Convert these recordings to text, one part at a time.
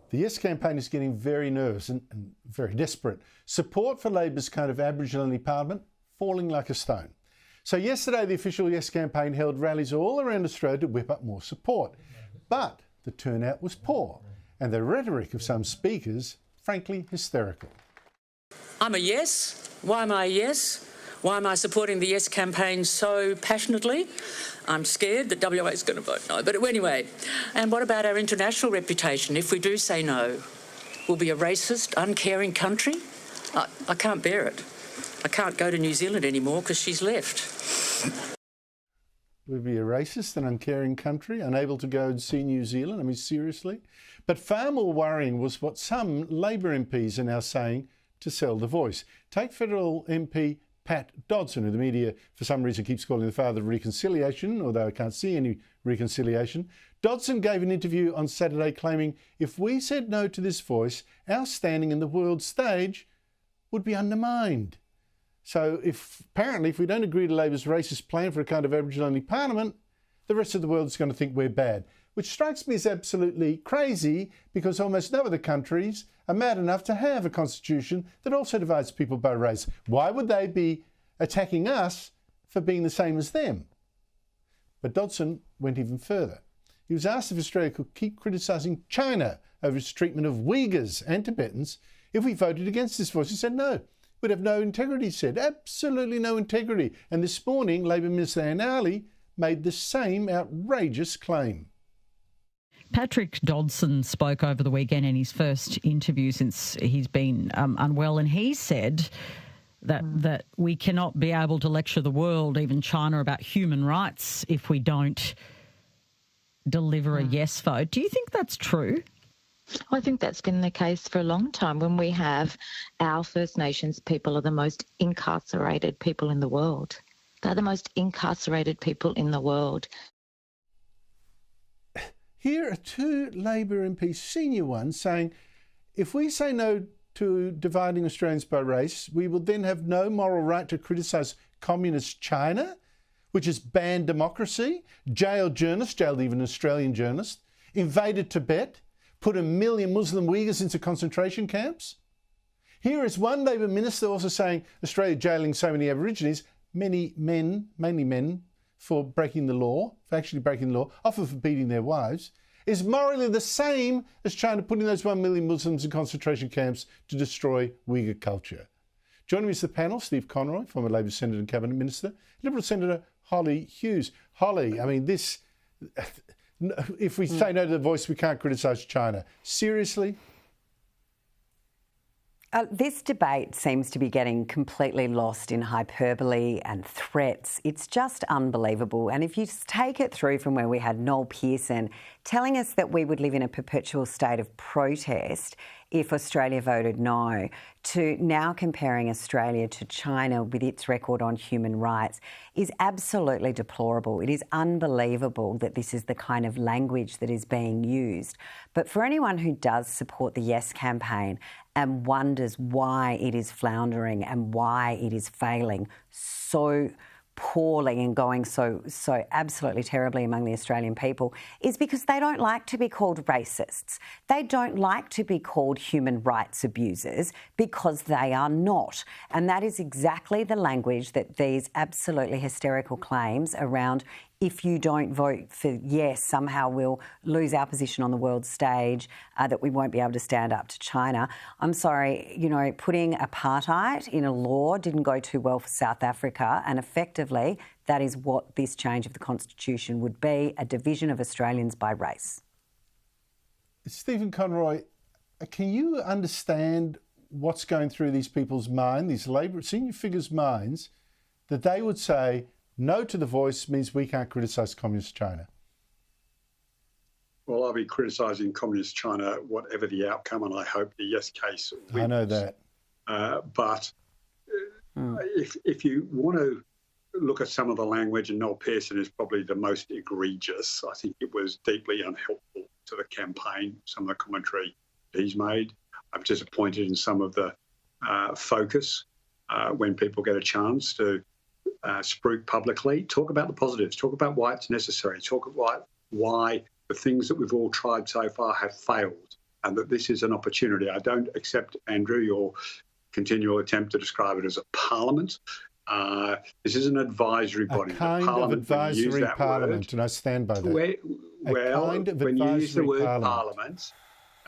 The Yes campaign is getting very nervous and very desperate. Support for Labor's kind of Aboriginal-only parliament falling like a stone. So yesterday, the official Yes campaign held rallies all around Australia to whip up more support. But the turnout was poor, and the rhetoric of some speakers, frankly, hysterical. I'm a yes. Why am I a yes? Why am I supporting the Yes campaign so passionately? I'm scared that WA is going to vote no. But anyway, and what about our international reputation? If we do say no, we'll be a racist, uncaring country? I can't bear it. I can't go to New Zealand anymore because she's left. We'll be a racist and uncaring country, unable to go and see New Zealand? I mean, seriously? But far more worrying was what some Labor MPs are now saying to sell the voice. Take federal MP Pat Dodson, who the media for some reason keeps calling the father of reconciliation, although I can't see any reconciliation. Dodson gave an interview on Saturday claiming if we said no to this voice, our standing in the world stage would be undermined. So apparently if we don't agree to Labor's racist plan for a kind of Aboriginal-only parliament, the rest of the world is going to think we're bad, which strikes me as absolutely crazy because almost no other countries are mad enough to have a constitution that also divides people by race. Why would they be attacking us for being the same as them? But Dodson went even further. He was asked if Australia could keep criticising China over its treatment of Uyghurs and Tibetans if we voted against this voice. He said no. We'd have no integrity, he said. Absolutely no integrity. And this morning, Labor Minister Anne Aly made the same outrageous claim. Patrick Dodson spoke over the weekend in his first interview since he's been unwell, and he said that we cannot be able to lecture the world, even China, about human rights if we don't deliver a yes vote. Do you think that's true? I think that's been the case for a long time. When we have our First Nations people are the most incarcerated people in the world. They're the most incarcerated people in the world. Here are two Labor MPs, senior ones, saying if we say no to dividing Australians by race, we will then have no moral right to criticise communist China, which has banned democracy, jailed journalists, jailed even Australian journalists, invaded Tibet, put 1 million Muslim Uyghurs into concentration camps. Here is one Labor minister also saying Australia jailing so many Aborigines, mainly men, for breaking the law, for actually breaking the law, often for beating their wives, is morally the same as China putting those 1 million Muslims in concentration camps to destroy Uyghur culture. Joining me is the panel, Steve Conroy, former Labor Senator and Cabinet Minister, Liberal Senator Holly Hughes. Holly, I mean, this, if we say no to the voice, we can't criticise China. Seriously? This debate seems to be getting completely lost in hyperbole and threats. It's just unbelievable. And if you just take it through from where we had Noel Pearson telling us that we would live in a perpetual state of protest if Australia voted no, to now comparing Australia to China with its record on human rights is absolutely deplorable. It is unbelievable that this is the kind of language that is being used. But for anyone who does support the Yes campaign and wonders why it is floundering and why it is failing so poorly and going so absolutely terribly among the Australian people, is because they don't like to be called racists. They don't like to be called human rights abusers because they are not. And that is exactly the language that these absolutely hysterical claims around if you don't vote for yes, somehow we'll lose our position on the world stage, that we won't be able to stand up to China. I'm sorry, you know, putting apartheid in a law didn't go too well for South Africa, and effectively that is what this change of the Constitution would be, a division of Australians by race. Stephen Conroy, can you understand what's going through these people's minds, these Labor senior figures' minds, that they would say, no to the voice means we can't criticise Communist China? Well, I'll be criticising Communist China, whatever the outcome, and I hope the yes case wins. I know that. But if you want to look at some of the language, and Noel Pearson is probably the most egregious, I think it was deeply unhelpful to the campaign, some of the commentary he's made. I'm disappointed in some of the focus when people get a chance to spruik publicly. Talk about the positives, talk about why it's necessary, talk about why the things that we've all tried so far have failed. and that this is an opportunity. I don't accept, Andrew, your continual attempt to describe it as a parliament. This is an advisory body. A kind of advisory parliament, and I stand by that. When you use the word parliament,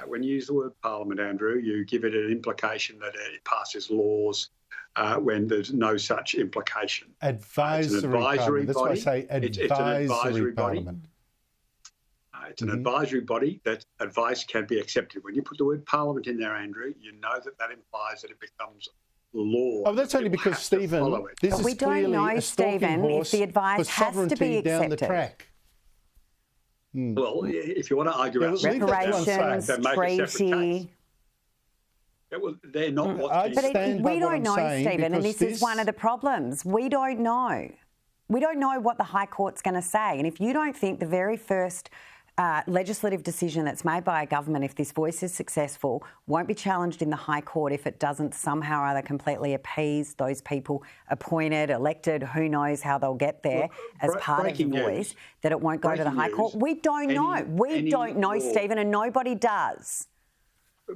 when you use the word parliament, Andrew, you give it an implication that it passes laws when there's no such implication. Advisory parliament. That's why I say advisory parliament. It's an advisory body that advice can be accepted. When you put the word parliament in there, Andrew, you know that implies that it becomes law. Oh, that's only because, Stephen, this is clearly a stalking horse if the advice for sovereignty down the track. Well, if you want to argue about reparations, treaty. They're not what we don't know, Stephen, and this is one of the problems. We don't know. We don't know what the High Court's going to say. And if you don't think the very first legislative decision that's made by a government, if this voice is successful, won't be challenged in the High Court if it doesn't somehow or other completely appease those people appointed, elected, who knows how they'll get there as part of the voice, that it won't go to the High Court. We don't know. We don't know, Stephen, and nobody does.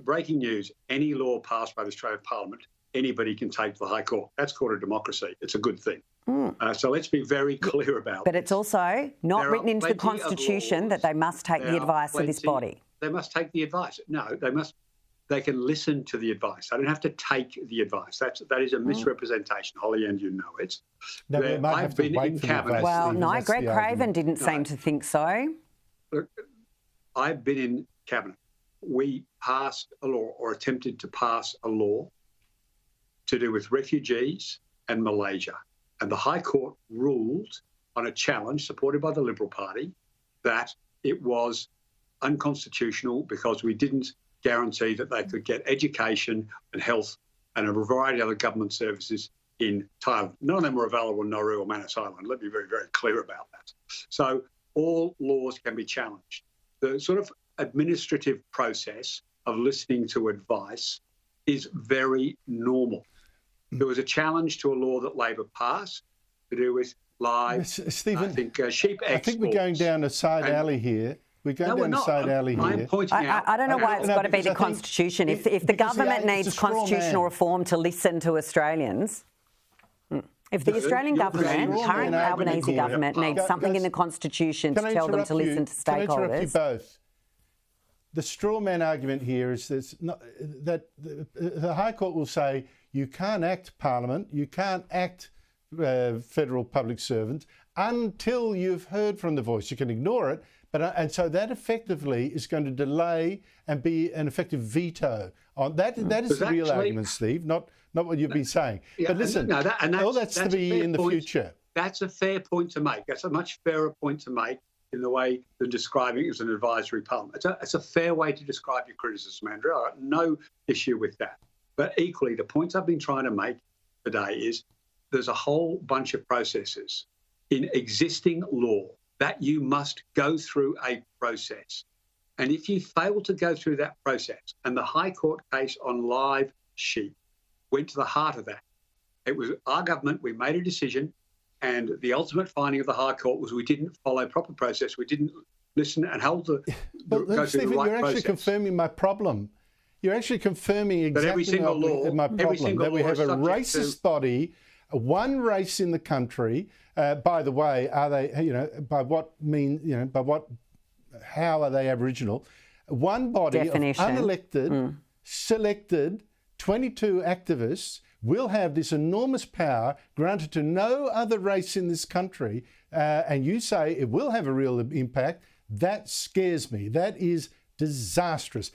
Breaking news, any law passed by the Australian Parliament, anybody can take to the High Court. That's called a democracy. It's a good thing. So let's be very clear about But it's also not written into the Constitution that they must take the advice of this body. They must take the advice. No, they can listen to the advice. They don't have to take the advice. That is a misrepresentation, Holly, and you know it. No, I've been in Cabinet. Well, no, Greg Craven didn't seem to think so. Look, I've been in Cabinet. We passed a law, or attempted to pass a law, to do with refugees and Malaysia. And the High Court ruled on a challenge supported by the Liberal Party that it was unconstitutional because we didn't guarantee that they could get education and health and a variety of other government services in Thailand. None of them were available in Nauru or Manus Island. Let me be very, very clear about that. So all laws can be challenged. The sort of administrative process of listening to advice is very normal. There was a challenge to a law that Labor passed to do with live, Stephen, sheep exports. I think we're going down a side alley here. We're going down a side alley here. I'm pointing out. I don't know why it's got to be the Constitution. If the government needs constitutional reform to listen to Australians, if the Australian government, current Albanese government, needs something in the Constitution to tell them to listen to stakeholders. Can I interrupt you both? The straw man argument here is that the High Court will say you can't act Parliament, you can't act federal public servant until you've heard from the voice. You can ignore it, and so that effectively is going to delay and be an effective veto on that. That is the real argument, Steve, not what you've been saying. Yeah, but listen, all that's to be in the future. That's a fair point to make. That's a much fairer point to make in the way they're describing it as an advisory parliament. It's a fair way to describe your criticism, Andrew. I have no issue with that. But equally, the points I've been trying to make today is there's a whole bunch of processes in existing law that you must go through a process. And if you fail to go through that process, and the High Court case on live sheep went to the heart of that, it was our government, we made a decision, and the ultimate finding of the High Court was we didn't follow proper process. We didn't listen and hold go through the right Stephen, you're actually confirming my problem. You're actually confirming exactly my problem, that we have a racist body, one race in the country. By the way, are they, how are they Aboriginal? One body of unelected, selected 22 activists will have this enormous power granted to no other race in this country, and you say it will have a real impact. That scares me. That is disastrous.